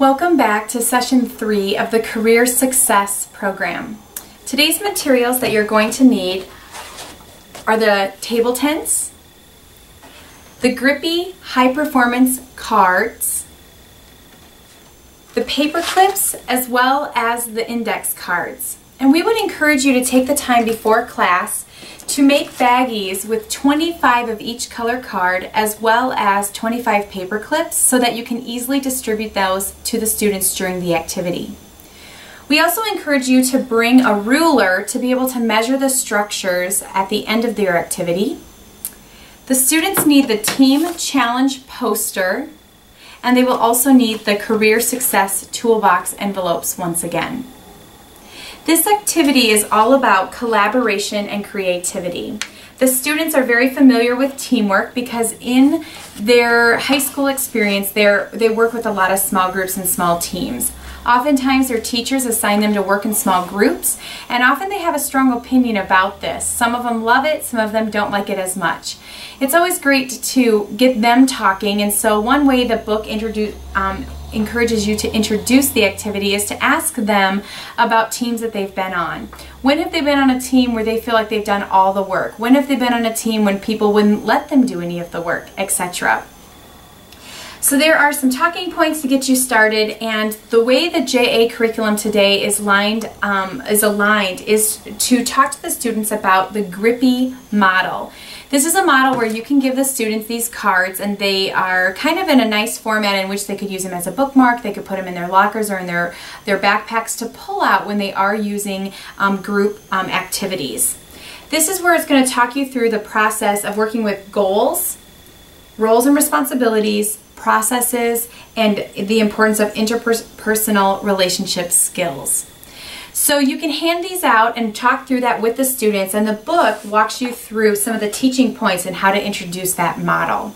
Welcome back to Session 3 of the Career Success Program. Today's materials that you're going to need are the table tents, the grippy high-performance cards, the paper clips, as well as the index cards. And we would encourage you to take the time before class to make baggies with 25 of each color card as well as 25 paper clips so that you can easily distribute those to the students during the activity. We also encourage you to bring a ruler to be able to measure the structures at the end of their activity. The students need the Team Challenge poster, and they will also need the Career Success Toolbox envelopes once again. This activity is all about collaboration and creativity. The students are very familiar with teamwork because in their high school experience they work with a lot of small groups and small teams. Oftentimes their teachers assign them to work in small groups, and often they have a strong opinion about this. Some of them love it, some of them don't like it as much. It's always great to get them talking, and so one way the book encourages you to introduce the activity is to ask them about teams that they've been on. When have they been on a team where they feel like they've done all the work? When have they been on a team when people wouldn't let them do any of the work, etc.? So there are some talking points to get you started, and the way the JA curriculum today is aligned is to talk to the students about the grippy model. This is a model where you can give the students these cards, and they are kind of in a nice format in which they could use them as a bookmark. They could put them in their lockers or in their backpacks to pull out when they are using group activities. This is where it's going to talk you through the process of working with goals, roles and responsibilities, processes, and the importance of interpersonal relationship skills. So you can hand these out and talk through that with the students, and the book walks you through some of the teaching points and how to introduce that model.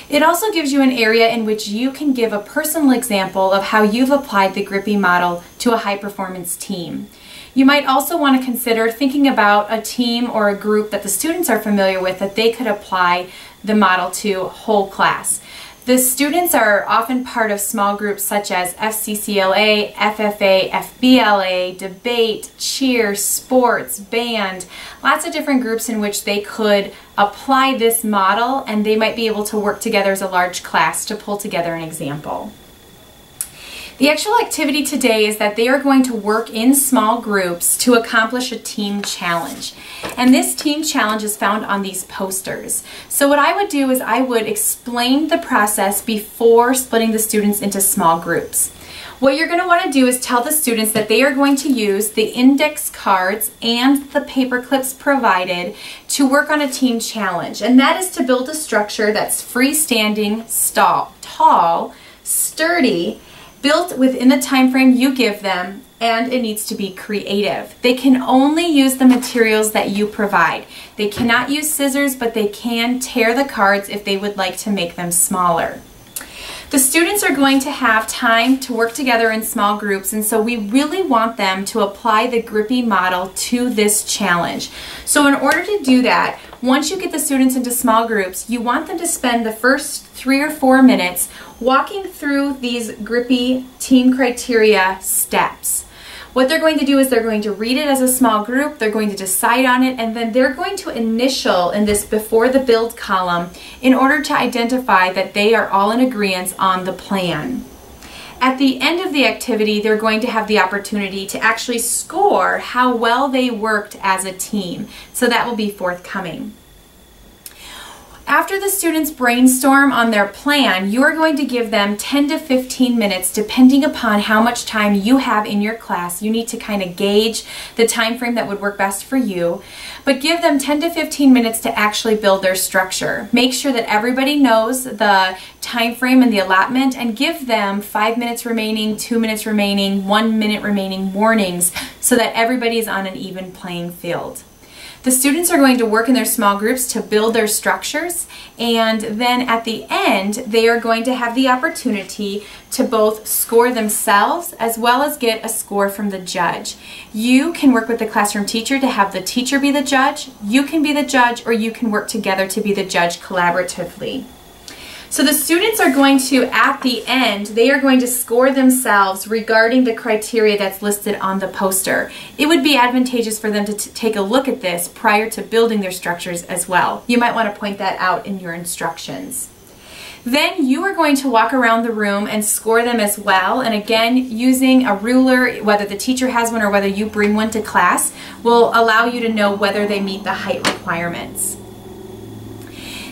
It also gives you an area in which you can give a personal example of how you've applied the grippy model to a high-performance team. You might also want to consider thinking about a team or a group that the students are familiar with that they could apply the model to whole class. The students are often part of small groups such as FCCLA, FFA, FBLA, debate, cheer, sports, band, lots of different groups in which they could apply this model, and they might be able to work together as a large class to pull together an example. The actual activity today is that they are going to work in small groups to accomplish a team challenge. And this team challenge is found on these posters. So what I would do is I would explain the process before splitting the students into small groups. What you're going to want to do is tell the students that they are going to use the index cards and the paper clips provided to work on a team challenge. And that is to build a structure that's freestanding, tall, sturdy, built within the time frame you give them, and it needs to be creative. They can only use the materials that you provide. They cannot use scissors, but they can tear the cards if they would like to make them smaller. The students are going to have time to work together in small groups, and so we really want them to apply the grippy model to this challenge. So in order to do that, once you get the students into small groups, you want them to spend the first 3 or 4 minutes walking through these grippy team criteria steps. What they're going to do is they're going to read it as a small group, they're going to decide on it, and then they're going to initial in this before the build column in order to identify that they are all in agreement on the plan. At the end of the activity, they're going to have the opportunity to actually score how well they worked as a team. So that will be forthcoming. After the students brainstorm on their plan, you are going to give them 10 to 15 minutes depending upon how much time you have in your class. You need to kind of gauge the time frame that would work best for you, but give them 10 to 15 minutes to actually build their structure. Make sure that everybody knows the time frame and the allotment, and give them 5 minutes remaining, 2 minutes remaining, 1 minute remaining warnings so that everybody is on an even playing field. The students are going to work in their small groups to build their structures, and then at the end they are going to have the opportunity to both score themselves as well as get a score from the judge. You can work with the classroom teacher to have the teacher be the judge, you can be the judge, or you can work together to be the judge collaboratively. So the students are going to, at the end, they are going to score themselves regarding the criteria that's listed on the poster. It would be advantageous for them to take a look at this prior to building their structures as well. You might want to point that out in your instructions. Then you are going to walk around the room and score them as well. And again, using a ruler, whether the teacher has one or whether you bring one to class, will allow you to know whether they meet the height requirements.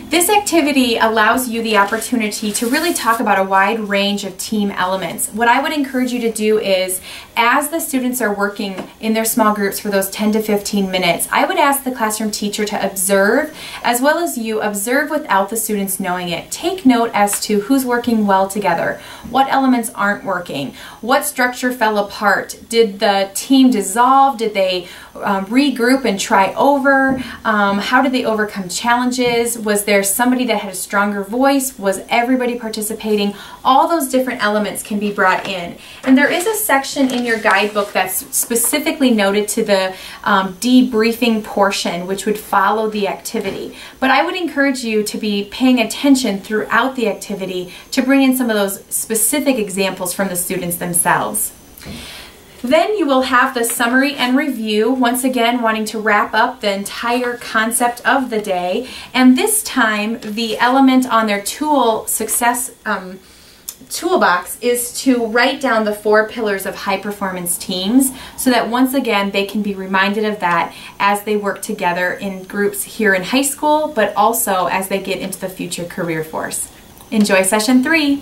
This activity allows you the opportunity to really talk about a wide range of team elements. What I would encourage you to do is, as the students are working in their small groups for those 10 to 15 minutes, I would ask the classroom teacher to observe, as well as you observe without the students knowing it. Take note as to who's working well together, what elements aren't working, what structure fell apart, did the team dissolve, did they regroup and try over, how did they overcome challenges, was there somebody that had a stronger voice, was everybody participating? All those different elements can be brought in. And there is a section in your guidebook that's specifically noted to the debriefing portion, which would follow the activity. But I would encourage you to be paying attention throughout the activity to bring in some of those specific examples from the students themselves. Then you will have the summary and review, once again wanting to wrap up the entire concept of the day. And this time the element on their toolbox is to write down the 4 pillars of high performance teams, so that once again they can be reminded of that as they work together in groups here in high school, but also as they get into the future career force. Enjoy session 3.